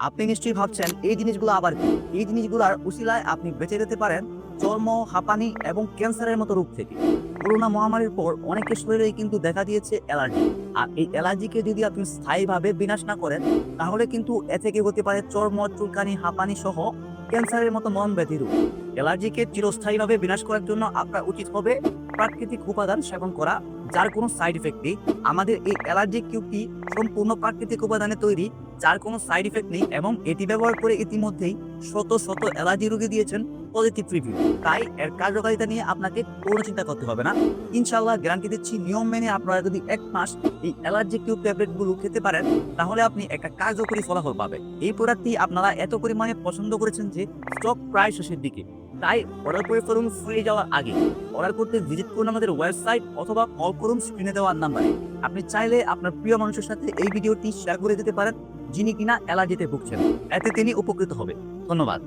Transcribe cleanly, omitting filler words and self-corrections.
আপনি নিশ্চয়ই ভাবছেন এই জিনিসগুলো আবার কি? এই জিনিসগুলোর উসিলায় আপনি বেঁচে যেতে পারেন চর্ম, হাঁপানি এবং ক্যান্সারের মতো রোগ থেকে। করোনা মহামারীর পর অনেকের শরীরেই কিন্তু দেখা দিয়েছে অ্যালার্জি। আর এই অ্যালার্জিকে যদি আপনি স্থায়ীভাবে বিনাশ না করেন, তাহলে কিন্তু এ থেকে হতে পারে চর্ম, চুলকানি, হাঁপানি সহ ক্যান্সারের মতো মরণব্যাধি রোগ। অ্যালার্জিকে চিরস্থায়ীভাবে বিনাশ করার জন্য আপনার উচিত হবে প্রাকৃতিক উপাদান সেবন করা, যার কোনো সাইড ইফেক্ট নেই। আমাদের এই অ্যালার্জি কিউবটি সম্পূর্ণ প্রাকৃতিক উপাদানে তৈরি, যার কোনো সাইড ইফেক্ট নেই, এবং এটি ব্যবহার করে ইতিমধ্যেই শত শত অ্যালার্জি রোগী দিয়েছেন পজিটিভ রিভিউ। তাই এর কার্যকারিতা নিয়ে আপনাকে কোনো চিন্তা করতে হবে না। ইনশাআল্লাহ গ্যারান্টি দিচ্ছি, নিয়ম মেনে আপনারা যদি ১ মাস এই অ্যালার্জি কিউব ট্যাবলেটগুলো খেতে পারেন, তাহলে আপনি একটা কার্যকরী ফলাফল পাবেন। এই প্রোডাক্টটি আপনারা এত পরিমাণে পছন্দ করেছেন যে স্টক প্রায় শেষের দিকে। তাই অর্ডার করে ফেলুন ফুরিয়ে যাওয়ার আগে। অর্ডার করতে ভিজিট করুন আমাদের ওয়েবসাইট অথবা কল করুন স্ক্রিনে দেওয়ার নাম্বারে। আপনি চাইলে আপনার প্রিয় মানুষের সাথে এই ভিডিওটি শেয়ার করে দিতে পারেন, যিনি কিনা অ্যালার্জিতে ভুগছেন। এতে তিনি উপকৃত হবে। ধন্যবাদ।